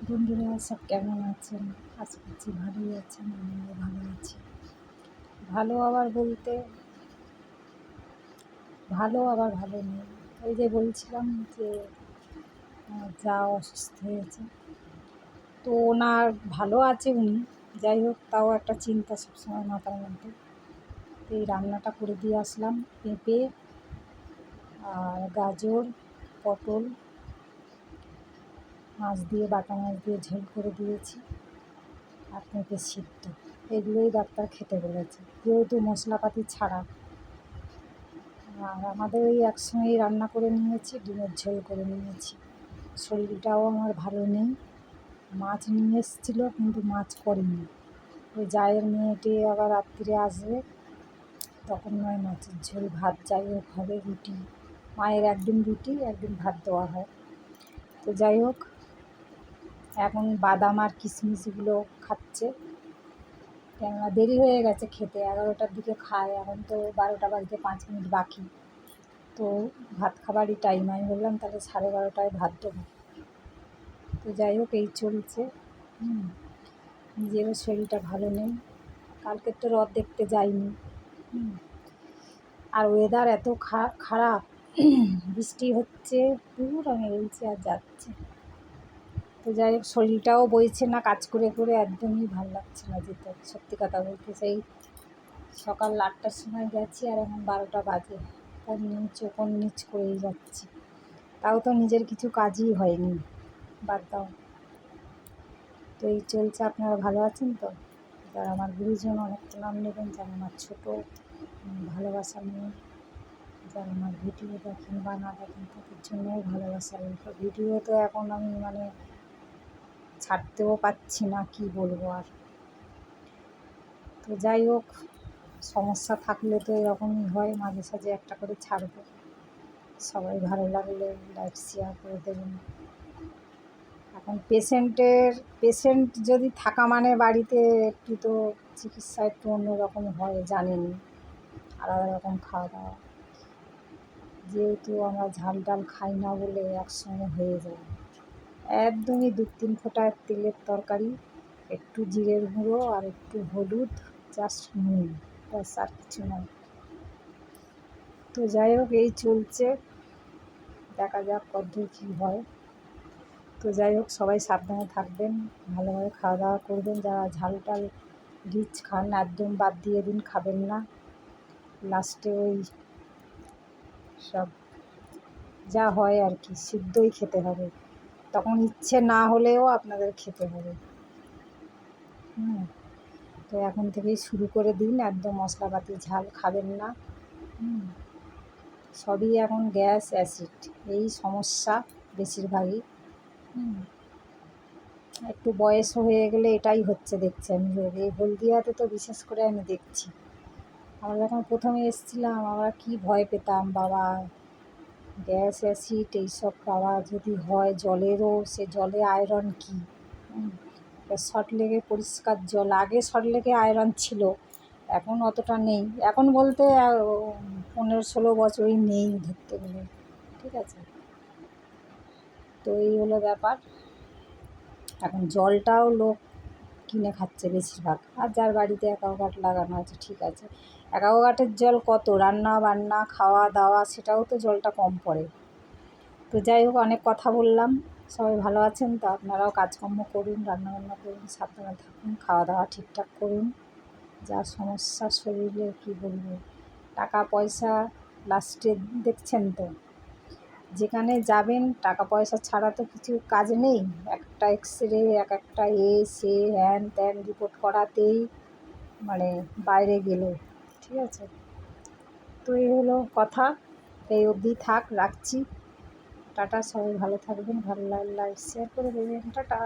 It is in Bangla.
বন্ধুরা সব কেমন আছেন? আশা করছি ভালোই আছেন, আমিও ভালো আছি। ভালো আবার বলতে ভালো আবার ভালো নেই। ওই যে বলছিলাম যে যা অসুস্থ হয়েছে, তো ওনার ভালো আছে উনি, যাই হোক তাও একটা চিন্তা সবসময় মাথার মধ্যে। তো এই রান্নাটা করে দিয়ে আসলাম, পেঁপে আর গাজর, পটল, মাছ দিয়ে বাটা মাছ দিয়ে ঝোল করে দিয়েছি আর পেঁপে সিদ্ধ। এগুলোই ডাক্তার খেতে বলেছে, যেহেতু মশলাপাতি ছাড়া। আর আমাদের ওই একসঙ্গেই রান্না করে নিয়েছি, ডিমের ঝোল করে নিয়েছি। শরীরটাও আমার ভালো নেই। মাছ নিয়ে এসেছিলো কিন্তু মাছ করিনি। ওই জায়ের মেয়েটি আবার রাত্রিরে আসবে, তখন নয় মাছের ঝোল, ভাত যাই হোক হবে, রুটি। মায়ের একদিন রুটি একদিন ভাত দেওয়া হয়। তো যাই হোক, এখন বাদাম আর কিশমিশগুলো খাচ্ছে, কেননা দেরি হয়ে গেছে খেতে। 11টার দিকে খায়, এখন তো 12টা বাজতে 5 মিনিট বাকি। তো ভাত খাবারই টাইম, আমি বললাম তাহলে 12:30টায় ভাত দেবো। তো যাই হোক এই চলছে। নিজেরও শরীরটা ভালো নেই, কালকে তো রথ দেখতে যাইনি। আর ওয়েদার এত খারাপ, বৃষ্টি হচ্ছে, দূর আমি বলছি আর যাচ্ছে। তো যাই হোক শরীরটাও বইছে না, কাজ করে করে একদমই ভালো লাগছে না যেতে, সত্যি কথা বলতে। সেই সকাল 8টার সময় গেছি আর এখন 12টা বাজে, কোন নিচ করেই যাচ্ছি। তাও তো নিজের কিছু কাজই হয়নি, বাদ দাও। তো এই চলছে। আপনারা ভালো আছেন তো? যারা আমার গুরুজন অনেক নাম নেবেন, যারা আমার ছোটো ভালোবাসা নিয়ে, যারা আমার ভিডিও দেখেন বা না দেখেন, তাদের জন্যও ভালোবাসা রইল। ভিডিও তো এখন আমি ছাড়তেও পাচ্ছি না, কি বলবো আর। তো যাই হোক, সমস্যা থাকলে তো এরকমই হয়, মাঝে সাঝে একটা করে ছাড়বো। সবাই ভালো লাগলে লাইক শেয়ার করে দেবেন। এখন পেশেন্ট যদি থাকা মানে বাড়িতে একটু তো চিকিৎসা একটু অন্যরকম হয়, জানেনই, আলাদা রকম খাওয়া দাওয়া। যেহেতু আমরা ঝাল ডাল খাই না বলে একসঙ্গে হয়ে যায়। একদমই 2-3 ফোঁটা তেলের তরকারি, একটু জিরের গুঁড়ো আর একটু হলুদ, জাস্ট নুন, ব্যাস, আর কিছু নয়। তো যাই হোক এই চলছে, দেখা যাক কতদূর কী হয়। তো যাই হোক সবাই সাবধানে থাকবেন, ভালোভাবে খাওয়া দাওয়া করবেন। যারা ঝাল টাল রিচ খান একদম বাদ দিয়ে দিন, খাবেন না। লাস্টে ওই সব যা হয় আর কি, সিদ্ধই খেতে হবে, তখন ইচ্ছে না হলেও আপনাদের খেতে হবে। তো এখন থেকেই শুরু করে দিন, একদম মশলাপাতি ঝাল খাবেন না। সবই এখন গ্যাস অ্যাসিড এই সমস্যা বেশিরভাগই। একটু বয়স হয়ে গেলে এটাই হচ্ছে, দেখছি আমি রোগ। এই হলদিয়াতে তো বিশেষ করে আমি দেখছি। আমরা যখন প্রথমে এসেছিলাম, আমরা কি ভয় পেতাম বাবা, গ্যাস অ্যাসিড এইসব বাবা যদি হয়, জলেরও সে জলে আয়রন কী। সল্টলেকে পরিষ্কার জল, আগে সল্টলেকে আয়রন ছিল, এখন অতটা নেই। এখন বলতে 15-16 বছরই নেই ধরতে গেলে, ঠিক আছে। তো এই হলো ব্যাপার। এখন জলটাও লোক কিনে খাচ্ছে বেশিরভাগ, আর যার বাড়িতে অ্যাকোয়াগার্ড লাগানো আছে ঠিক আছে। অ্যাকোয়াগার্ডের জল কত রান্না বান্না খাওয়া দাওয়া, সেটাও তো জলটা কম পড়ে। তো যাই হোক অনেক কথা বললাম, সবাই ভালো আছেন তো? আপনারাও কাজকর্ম করুন, রান্নাবান্না করুন, সাবধানে থাকুন, খাওয়া দাওয়া ঠিকঠাক করুন। যা সমস্যা শরীরে কী বলবো, টাকা পয়সা লাস্টে দেখছেন তো, যেখানে যাবেন টাকা পয়সা ছাড়া তো কিছু কাজ নেই। একটা এক্সরে, একটা সে হ্যান ত্যান রিপোর্ট করাতেই বাইরে গেলে, ঠিক আছে। তো এই হলো কথা, এই অবধি থাক, রাখছি। টাটা, সবাই ভালো থাকবেন, ভালো লাগলে লাইক শেয়ার করে দেবেন। টাটা।